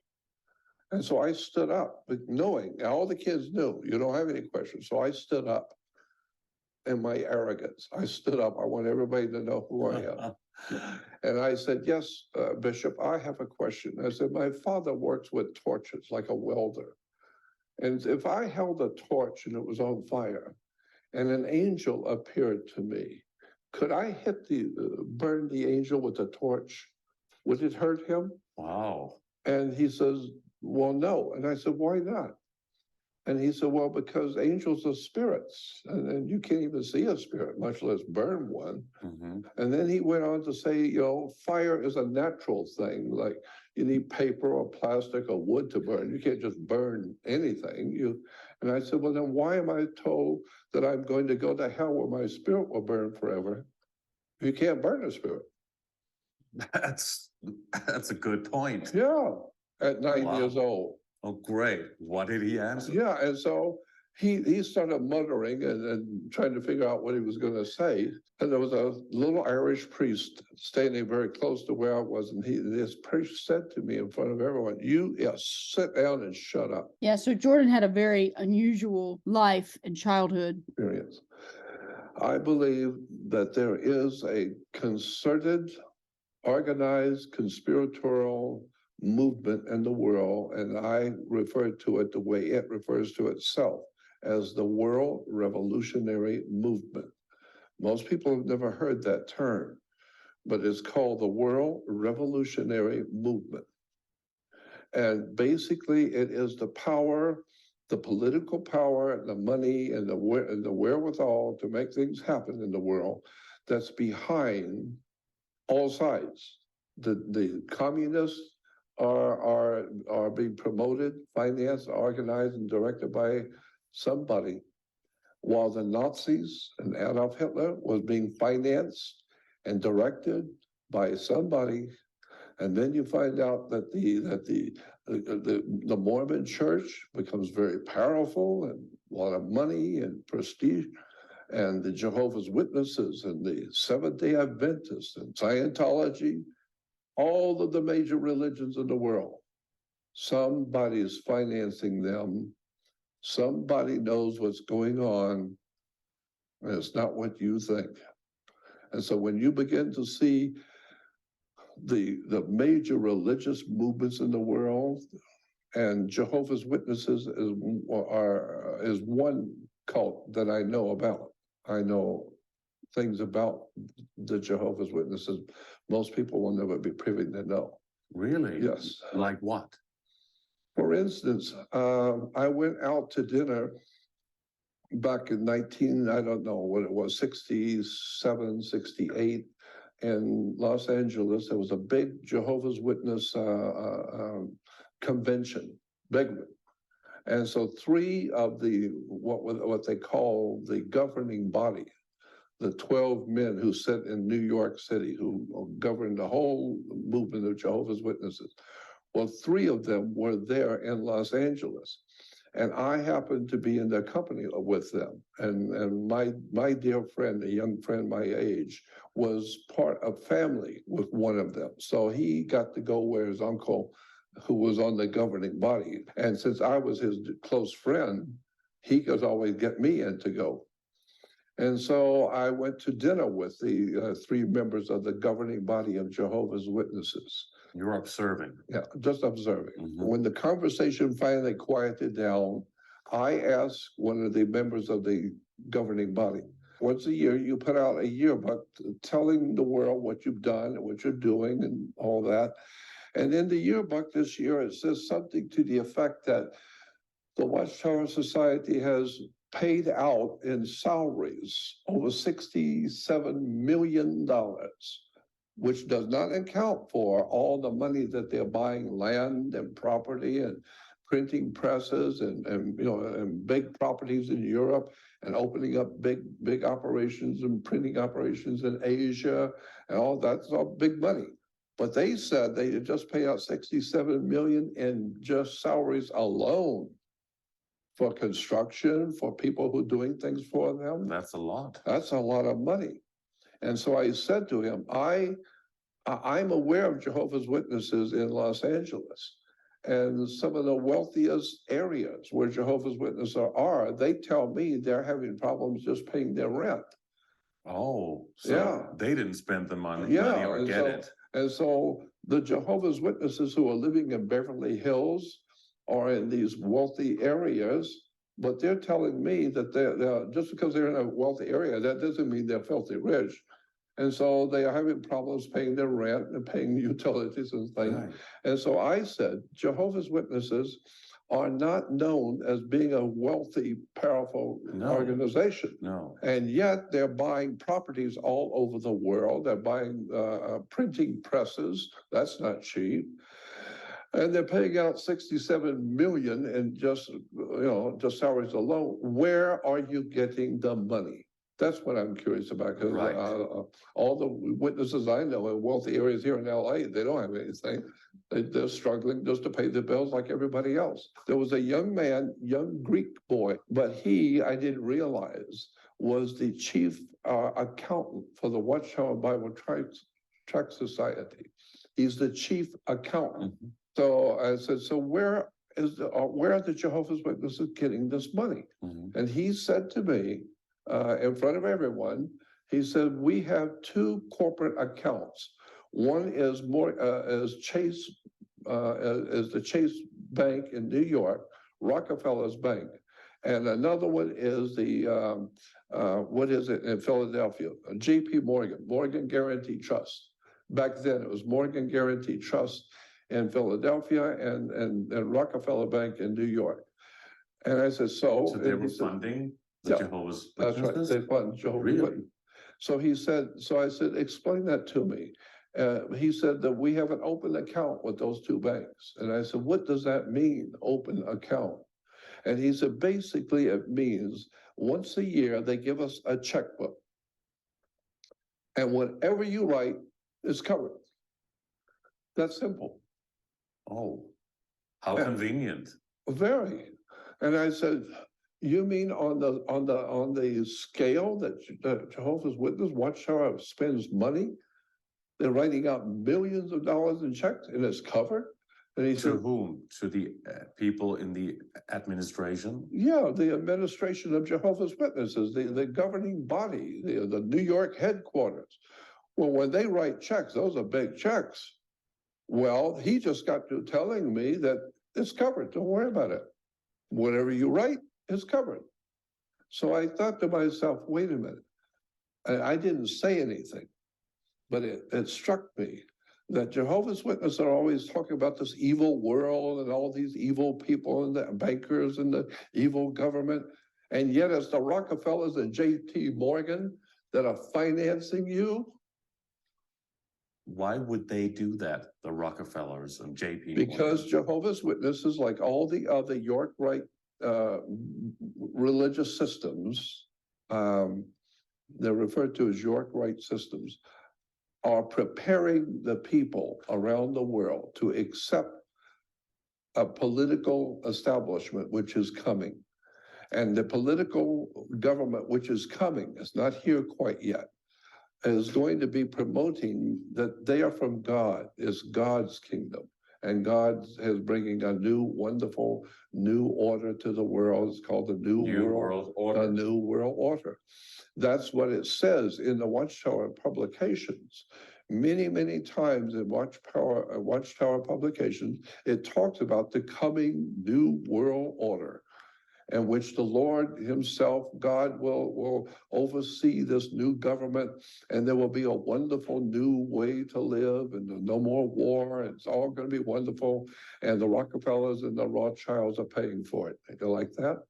And so I stood up, knowing, all the kids knew, you don't have any questions. So I stood up in my arrogance. I stood up. I want everybody to know who I am. And I said, yes, Bishop, I have a question. I said, my father works with torches like a welder. And if I held a torch and it was on fire, and an angel appeared to me, could I burn the angel with a torch? Would it hurt him? Wow. And he says, well, no. And I said, why not? And he said, well, because angels are spirits, and you can't even see a spirit, much less burn one. Mm-hmm. And then he went on to say, fire is a natural thing. Like you need paper or plastic or wood to burn. You can't just burn anything. And I said, well, then why am I told that I'm going to go to hell where my spirit will burn forever? You can't burn a spirit. That's a good point. Yeah, at 9 Wow. years old. Oh, great. What did he answer? Yeah, and so he started muttering and trying to figure out what he was going to say. And there was a little Irish priest standing very close to where I was, and this priest said to me in front of everyone, sit down and shut up." Yeah, so Jordan had a very unusual life and childhood. Experience. I believe that there is a concerted, organized, conspiratorial movement in the world, and I refer to it the way it refers to itself, as the World Revolutionary Movement. Most people have never heard that term, but it's called the World Revolutionary Movement. And basically, it is the power, the political power, the money, and the wherewithal to make things happen in the world that's behind all sides. The communists are being promoted, financed, organized, and directed by somebody, while the Nazis and Adolf Hitler was being financed and directed by somebody. And then you find out that the Mormon church becomes very powerful and a lot of money and prestige, and the Jehovah's Witnesses and the Seventh-day Adventists and Scientology, all of the major religions in the world. Somebody's financing them. Somebody knows what's going on, and it's not what you think. And so when you begin to see the major religious movements in the world, and Jehovah's Witnesses is one cult that I know about. I know things about the Jehovah's Witnesses most people will never be privy to know. Really? Yes. Like what? For instance, I went out to dinner back in I don't know what it was, 67, 68, in Los Angeles. There was a big Jehovah's Witness convention, big one. And so three of the, what they call the governing body, the 12 men who sit in New York City, who govern the whole movement of Jehovah's Witnesses. Well, three of them were there in Los Angeles. And I happened to be in their company with them. And my dear friend, a young friend my age, was part of family with one of them. So he got to go where his uncle, who was on the governing body. And since I was his close friend, he could always get me in to go. And so I went to dinner with the three members of the governing body of Jehovah's Witnesses. You're observing. Yeah, just observing. Mm-hmm. When the conversation finally quieted down, I asked one of the members of the governing body, once a year, you put out a yearbook telling the world what you've done and what you're doing and all that. And in the yearbook this year, it says something to the effect that the Watchtower Society has paid out in salaries over $67 million, which does not account for all the money that they're buying land and property and printing presses and big properties in Europe and opening up big operations and printing operations in Asia and all that's all big money. But they said they had just paid out $67 million in just salaries alone for construction, for people who are doing things for them. That's a lot. That's a lot of money. And so I said to him, I'm aware of Jehovah's Witnesses in Los Angeles. And some of the wealthiest areas where Jehovah's Witnesses are, they tell me they're having problems just paying their rent. Oh, so Yeah. they didn't spend the money Yeah, or and get so- it. And so the Jehovah's Witnesses who are living in Beverly Hills or in these wealthy areas, but they're telling me that they're just because they're in a wealthy area, that doesn't mean they're filthy rich. And so they are having problems paying their rent and paying utilities and things. Right. And so I said, Jehovah's Witnesses are not known as being a wealthy, powerful No. organization. No. And yet they're buying properties all over the world. They're buying printing presses. That's not cheap. And they're paying out $67 million in just salaries alone. Where are you getting the money? That's what I'm curious about, because Right. all the witnesses I know in wealthy areas here in LA, they don't have anything. They're struggling just to pay the bills like everybody else. There was a young man, young Greek boy, but I didn't realize, was the chief accountant for the Watchtower Bible Tract Society. He's the chief accountant. So I said, so where are the Jehovah's Witnesses getting this money? And he said to me, in front of everyone, he said, we have two corporate accounts. One is Chase, is the Chase Bank in New York, Rockefeller's Bank. And another one is the, what is it in Philadelphia? JP Morgan Guarantee Trust. Back then it was Morgan Guarantee Trust in Philadelphia and Rockefeller Bank in New York. And I said, So they were funding the Jehovah's Witnesses? That's right, they fund Jehovah's Witnesses. So he said, so I said, explain that to me. He said that we have an open account with those two banks. And I said, what does that mean, open account? And he said, basically it means once a year, they give us a checkbook. And whatever you write is covered. That's simple. Oh, how convenient. Very. And I said, you mean on the scale that Jehovah's Witness Watchtower spends money? They're writing out millions of dollars in checks and it's covered? And he To said, whom? To the people in the administration? yeah, the administration of Jehovah's Witnesses, the governing body, the New York headquarters. Well, when they write checks, those are big checks. Well, he just got to telling me that it's covered. Don't worry about it. Whatever you write is covered. So I thought to myself, wait a minute. I didn't say anything, but it struck me that Jehovah's Witnesses are always talking about this evil world and all these evil people and the bankers and the evil government. And yet it's the Rockefellers and JP Morgan that are financing you. Why would they do that, the Rockefellers and JP? Because Jehovah's Witnesses, like all the other York Rite religious systems, they're referred to as York Rite systems, are preparing the people around the world to accept a political establishment which is coming. And the political government which is coming, is not here quite yet, is going to be promoting that they are from God, is God's kingdom. And God is bringing a new, wonderful, new order to the world. It's called the New World Order. The New World Order. That's what it says in the Watchtower publications. Many, many times in Watchtower publications, it talks about the coming New World Order, in which the Lord himself, God will oversee this new government, and there will be a wonderful new way to live, and no more war. It's all going to be wonderful, and the Rockefellers and the Rothschilds are paying for it. You like that?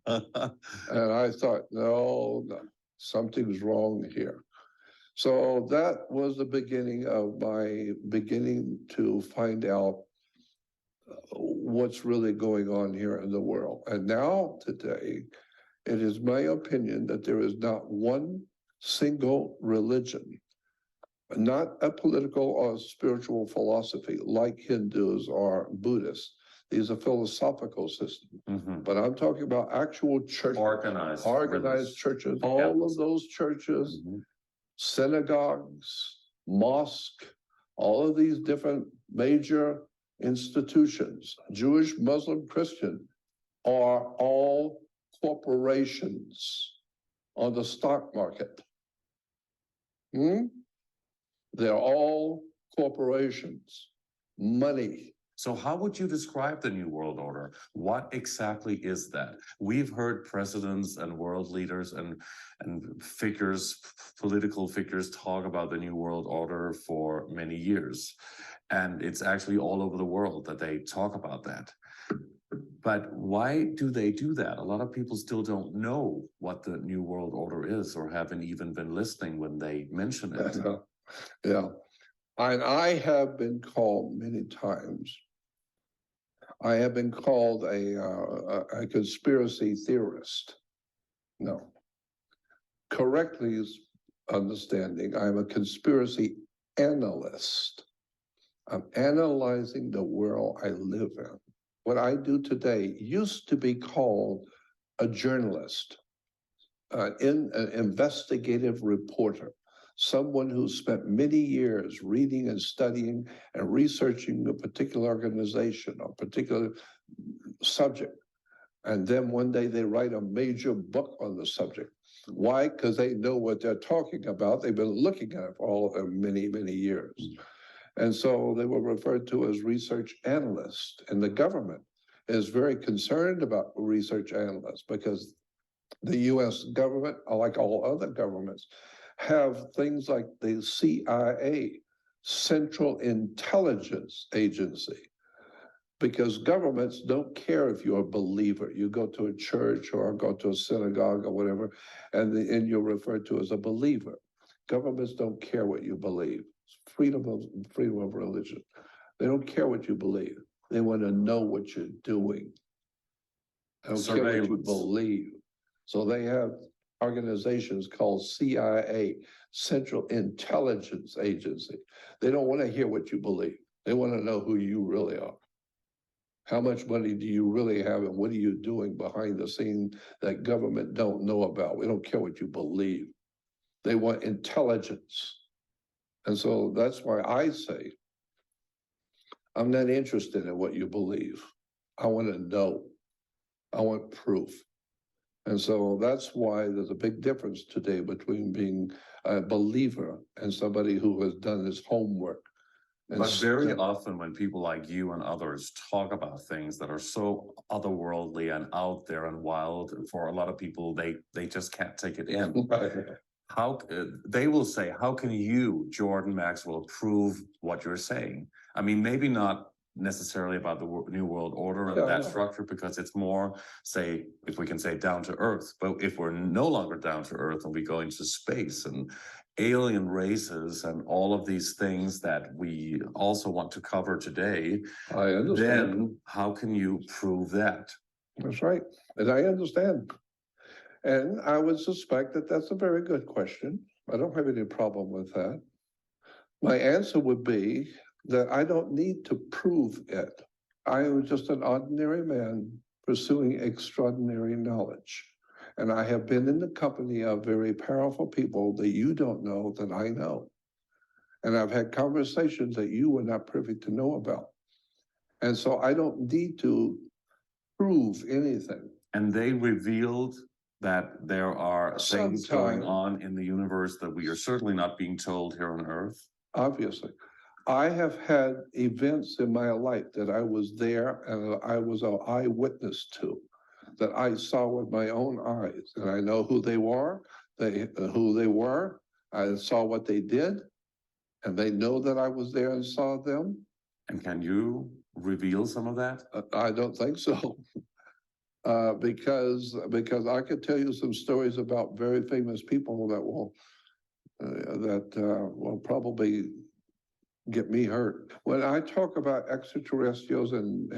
And I thought, no, something's wrong here. So that was the beginning of my beginning to find out what's really going on here in the world. And now today, it is my opinion that there is not one single religion, not a political or spiritual philosophy like Hindus or Buddhists. These are philosophical systems. But I'm talking about actual church, organized churches, all of those churches, synagogues, mosques, all of these different major institutions, Jewish, Muslim, Christian, are all corporations on the stock market. They're all corporations, money. So how would you describe the New World Order? What exactly is that? We've heard presidents and world leaders and figures, political figures talk about the New World Order for many years. And it's actually all over the world that they talk about that. But why do they do that? A lot of people still don't know what the New World Order is or haven't even been listening when they mention it. Yeah. And I have been called many times. I have been called a conspiracy theorist. No. Correctly understanding, I'm a conspiracy analyst. I'm analyzing the world I live in. What I do today used to be called a journalist, an investigative reporter, someone who spent many years reading and studying and researching a particular organization or particular subject. And then one day they write a major book on the subject. Why? Because they know what they're talking about. They've been looking at it for many, many years. And so they were referred to as research analysts. And the government is very concerned about research analysts because the US government, like all other governments, have things like the CIA, Central Intelligence Agency, because governments don't care if you're a believer. You go to a church or go to a synagogue or whatever, and you're referred to as a believer. Governments don't care what you believe. It's freedom of religion. They don't care what you believe. They want to know what you're doing. They don't care what you Surveillance. believe. So they have organizations called CIA, Central Intelligence Agency. They don't want to hear what you believe. They want to know who you really are. How much money do you really have, and what are you doing behind the scene that government don't know about? We don't care what you believe. They want intelligence. And so that's why I say, I'm not interested in what you believe. I want to know. I want proof. And so that's why there's a big difference today between being a believer and somebody who has done his homework. And But very often when people like you and others talk about things that are so otherworldly and out there and wild, for a lot of people, they just can't take it in. How they will say, how can you, Jordan Maxwell, prove what you're saying? I mean, maybe not necessarily about the New World Order and that structure, because it's more, say, if we can say down to earth, but if we're no longer down to earth and we go into space and alien races and all of these things that we also want to cover today, I understand. then how can you prove that? That's right. And I understand. And I would suspect that that's a very good question. I don't have any problem with that. My answer would be that I don't need to prove it. I am just an ordinary man pursuing extraordinary knowledge. And I have been in the company of very powerful people that you don't know that I know. And I've had conversations that you were not privy to know about. And so I don't need to prove anything. And they revealed that there are things going Sometime. on in the universe that we are certainly not being told here on Earth. Obviously. I have had events in my life that I was there and I was an eyewitness to, that I saw with my own eyes, and I know who they were, I saw what they did, and they know that I was there and saw them. And can you reveal some of that? I don't think so. Because I could tell you some stories about very famous people that will probably get me hurt. When I talk about extraterrestrials and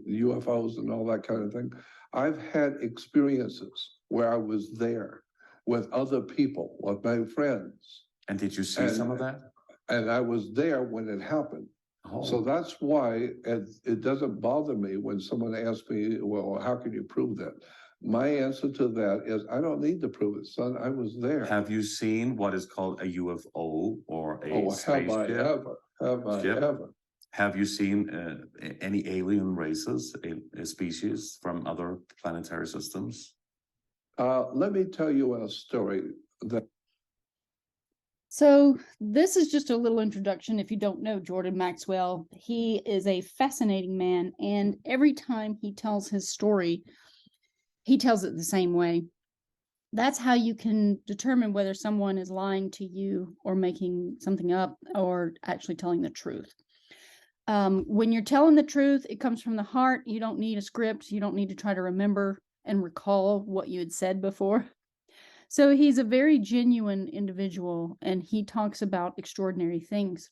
UFOs and all that kind of thing, I've had experiences where I was there with other people, with my friends. And did you see some of that? And I was there when it happened. Oh. So that's why it doesn't bother me when someone asks me, well, how can you prove that? My answer to that is, I don't need to prove it, son. I was there. Have you seen what is called a UFO or a spaceship? Have I ever? Have I ever? Have you seen any alien races, a species from other planetary systems? Let me tell you a story that. So this is just a little introduction. If you don't know Jordan Maxwell, he is a fascinating man. And every time he tells his story, he tells it the same way. That's how you can determine whether someone is lying to you or making something up or actually telling the truth. When you're telling the truth, it comes from the heart. You don't need a script. You don't need to try to remember and recall what you had said before. So he's a very genuine individual, and he talks about extraordinary things.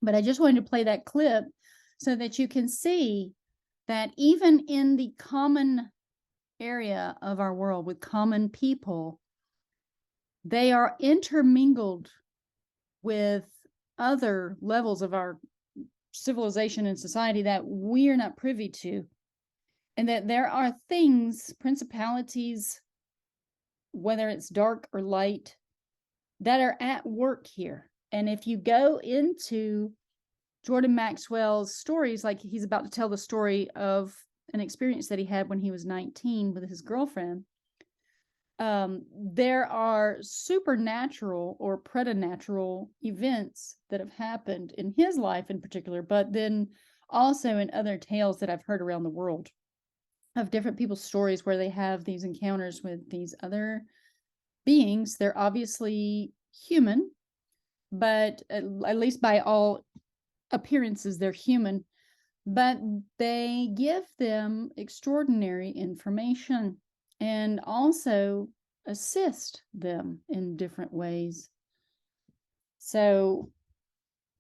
But I just wanted to play that clip so that you can see that even in the common area of our world with common people, they are intermingled with other levels of our civilization and society that we are not privy to, and that there are things, principalities, whether it's dark or light, that are at work here. And if you go into Jordan Maxwell's stories, like he's about to tell the story of an experience that he had when he was 19 with his girlfriend, there are supernatural or preternatural events that have happened in his life in particular, but then also in other tales that I've heard around the world of different people's stories where they have these encounters with these other beings. They're obviously human, but at least by all appearances, they're human, but they give them extraordinary information and also assist them in different ways. So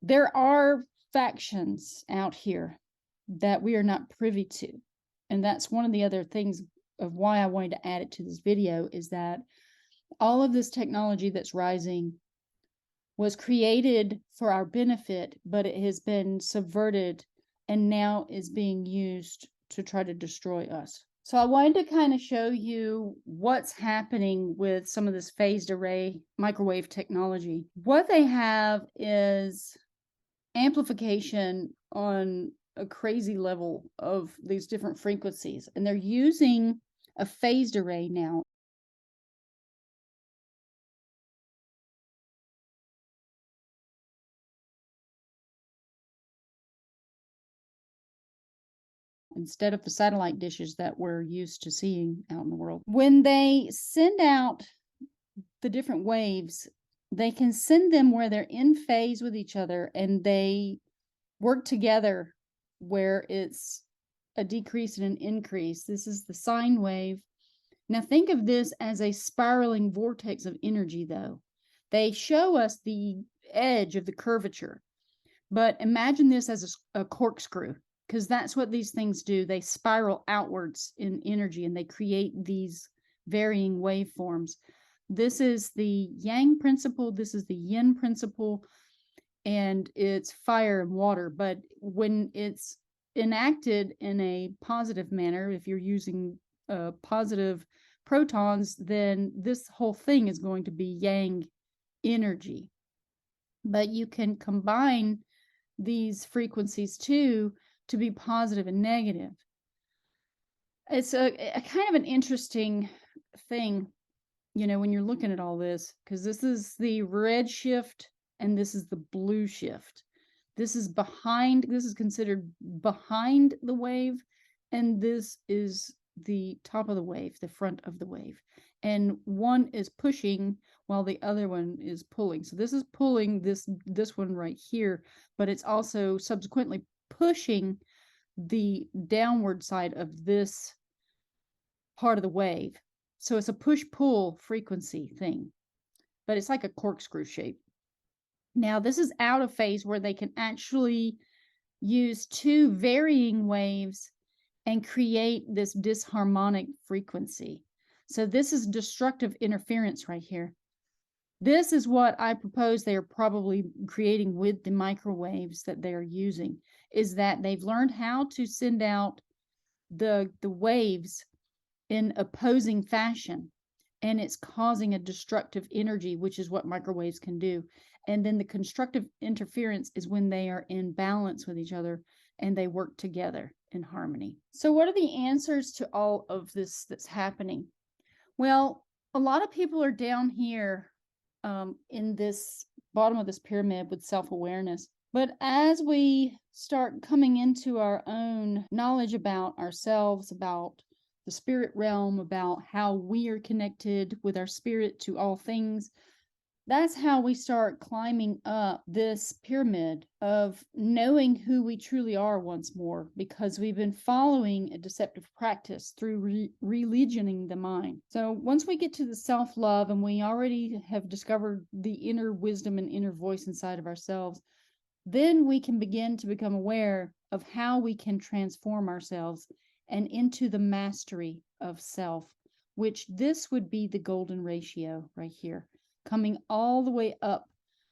there are factions out here that we are not privy to. And that's one of the other things of why I wanted to add it to this video, is that all of this technology that's rising was created for our benefit, but it has been subverted and now is being used to try to destroy us. So I wanted to kind of show you what's happening with some of this phased array microwave technology. What they have is amplification on a crazy level of these different frequencies, and they're using a phased array now. Instead of the satellite dishes that we're used to seeing out in the world. When they send out the different waves, they can send them where they're in phase with each other and they work together where it's a decrease and an increase. This is the sine wave. Now think of this as a spiraling vortex of energy, though. They show us the edge of the curvature, but imagine this as a corkscrew, because that's what these things do. They spiral outwards in energy and they create these varying waveforms. This is the yang principle, this is the yin principle, and it's fire and water. But when it's enacted in a positive manner, if you're using positive protons, then this whole thing is going to be yang energy. But you can combine these frequencies too to be positive and negative. It's a kind of an interesting thing, you know, when you're looking at all this, because this is the red shift and this is the blue shift. This is considered behind the wave, and this is the top of the wave, the front of the wave. And one is pushing while the other one is pulling. So this is pulling this one right here, but it's also subsequently pushing the downward side of this part of the wave. So it's a push-pull frequency thing, but it's like a corkscrew shape. Now this is out of phase where they can actually use two varying waves and create this disharmonic frequency. So this is destructive interference right here. This is what I propose they are probably creating with the microwaves that they are using, is that they've learned how to send out the waves in opposing fashion, and it's causing a destructive energy, which is what microwaves can do. And then the constructive interference is when they are in balance with each other and they work together in harmony. So what are the answers to all of this that's happening? Well, a lot of people are down here in this bottom of this pyramid with self-awareness. But as we start coming into our own knowledge about ourselves, about the spirit realm, about how we are connected with our spirit to all things, that's how we start climbing up this pyramid of knowing who we truly are once more, because we've been following a deceptive practice through religioning the mind. So once we get to the self-love and we already have discovered the inner wisdom and inner voice inside of ourselves, then we can begin to become aware of how we can transform ourselves and into the mastery of self, which this would be the golden ratio right here, coming all the way up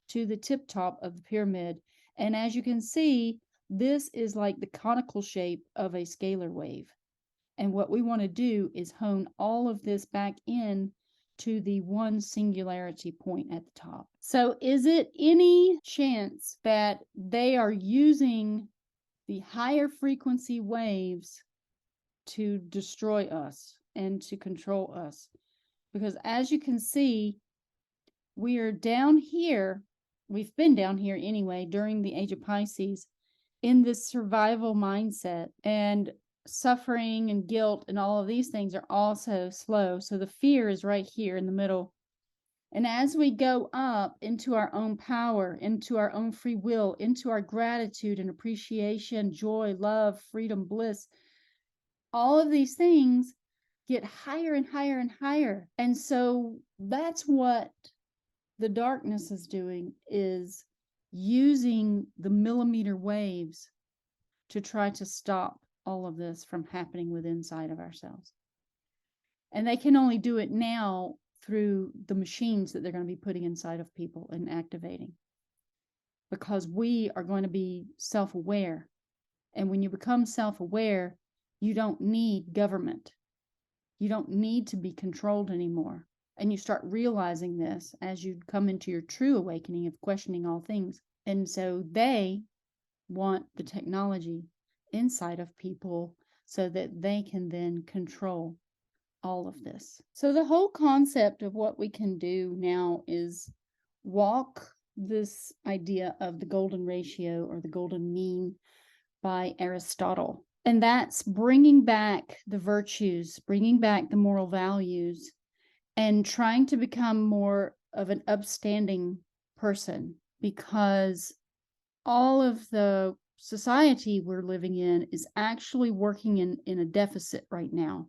to the tip top of the pyramid. And as you can see, this is like the conical shape of a scalar wave. And what we want to do is hone all of this back in to the one singularity point at the top. So is it any chance that they are using the higher frequency waves to destroy us and to control us? Because as you can see, we are down here. We've been down here anyway during the age of Pisces in this survival mindset, and suffering and guilt and all of these things are also slow. So the fear is right here in the middle. And as we go up into our own power, into our own free will, into our gratitude and appreciation, joy, love, freedom, bliss, all of these things get higher and higher and higher. And so that's what the darkness is doing, is using the millimeter waves to try to stop all of this from happening within inside of ourselves. And they can only do it now through the machines that they're going to be putting inside of people and activating, because we are going to be self-aware. And when you become self-aware, you don't need government. You don't need to be controlled anymore. And you start realizing this as you come into your true awakening of questioning all things. And so they want the technology inside of people so that they can then control all of this. So the whole concept of what we can do now is walk this idea of the golden ratio or the golden mean by Aristotle. And that's bringing back the virtues, bringing back the moral values, and trying to become more of an upstanding person, because all of the society we're living in is actually working in a deficit right now.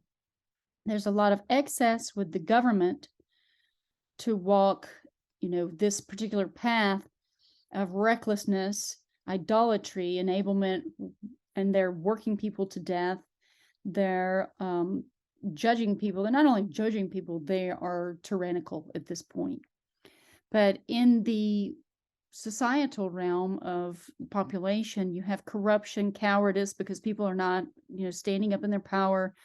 There's a lot of excess with the government to walk, this particular path of recklessness, idolatry, enablement, and they're working people to death. They're judging people. They're not only judging people, they are tyrannical at this point. But in the societal realm of population, you have corruption, cowardice, because people are not, standing up in their power.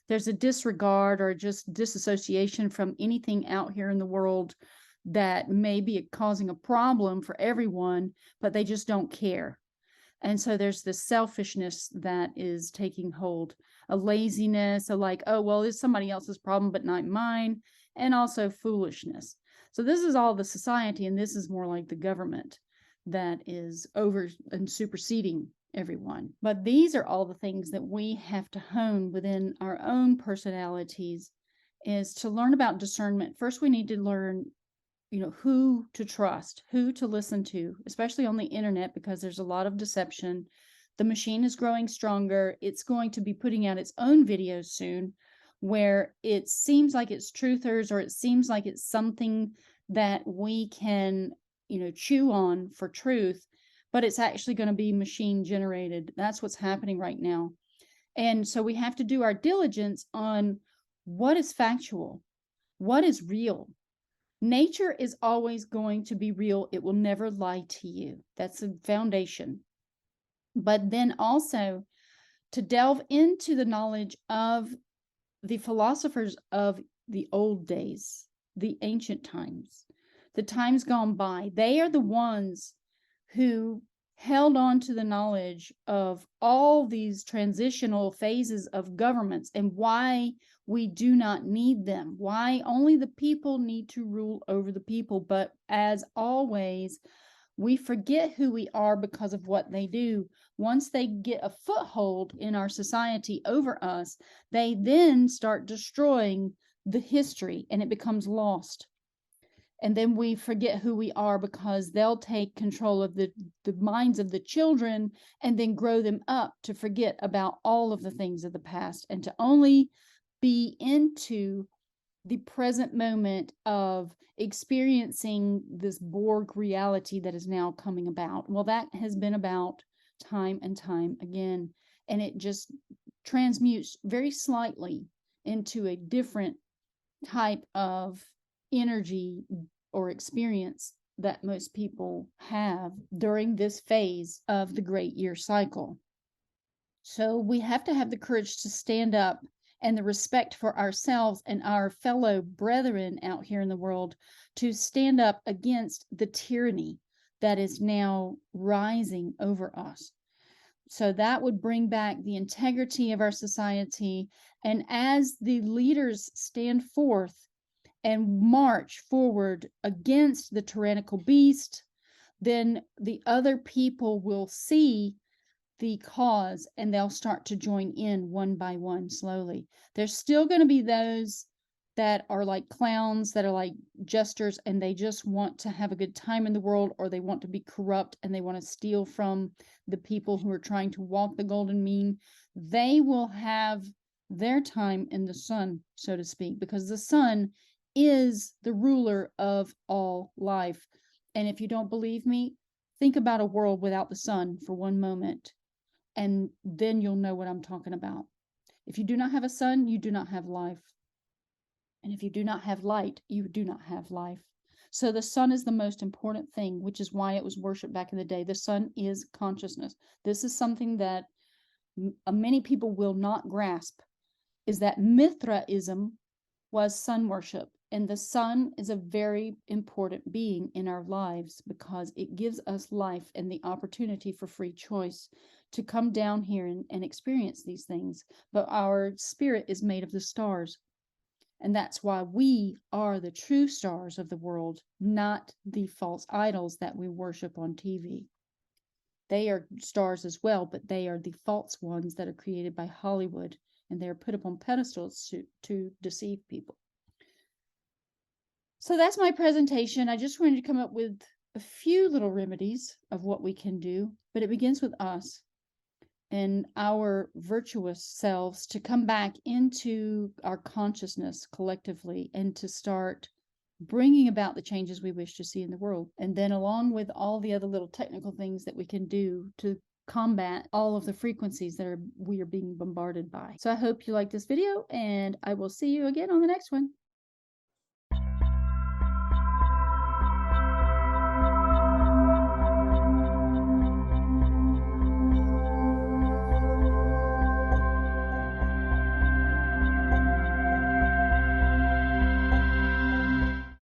There's a disregard or just disassociation from anything out here in the world that may be causing a problem for everyone, but they just don't care. And so there's this selfishness that is taking hold, a laziness, oh, well, it's somebody else's problem, but not mine, and also foolishness. So this is all the society, and this is more like the government that is over and superseding everyone. But these are all the things that we have to hone within our own personalities, is to learn about discernment. First, we need to learn, who to trust, who to listen to, especially on the internet, because there's a lot of deception. The machine is growing stronger. It's going to be putting out its own videos soon, where it seems like it's truthers, or it seems like it's something that we can, chew on for truth, but it's actually going to be machine generated. That's what's happening right now. And so we have to do our diligence on what is factual, what is real. Nature is always going to be real. It will never lie to you. That's a foundation. But then also to delve into the knowledge of the philosophers of the old days, the ancient times, the times gone by. They are the ones who held on to the knowledge of all these transitional phases of governments and why we do not need them, why only the people need to rule over the people. But as always, we forget who we are because of what they do. Once they get a foothold in our society over us, they then start destroying the history and it becomes lost. And then we forget who we are because they'll take control of the minds of the children and then grow them up to forget about all of the things of the past and to only be into the present moment of experiencing this Borg reality that is now coming about. Well, that has been about time and time again, and it just transmutes very slightly into a different type of energy or experience that most people have during this phase of the great year cycle. So we have to have the courage to stand up and the respect for ourselves and our fellow brethren out here in the world to stand up against the tyranny that is now rising over us. So that would bring back the integrity of our society. And as the leaders stand forth and march forward against the tyrannical beast, then the other people will see the cause and they'll start to join in one by one slowly. There's still going to be those that are like clowns, that are like jesters, and they just want to have a good time in the world, or they want to be corrupt and they want to steal from the people who are trying to walk the golden mean. They will have their time in the sun, so to speak, because the sun is the ruler of all life. And if you don't believe me, think about a world without the sun for one moment, and then you'll know what I'm talking about. If you do not have a sun, you do not have life. And if you do not have light, you do not have life. So the sun is the most important thing, which is why it was worshipped back in the day. The sun is consciousness. This is something that many people will not grasp, is that Mithraism was sun worship. And the sun is a very important being in our lives because it gives us life and the opportunity for free choice to come down here and experience these things. But our spirit is made of the stars. And that's why we are the true stars of the world, not the false idols that we worship on TV. They are stars as well, but they are the false ones that are created by Hollywood, and they are put up on pedestals to deceive people. So that's my presentation. I just wanted to come up with a few little remedies of what we can do, but it begins with us and our virtuous selves to come back into our consciousness collectively and to start bringing about the changes we wish to see in the world. And then along with all the other little technical things that we can do to combat all of the frequencies that we are being bombarded by. So I hope you like this video, and I will see you again on the next one.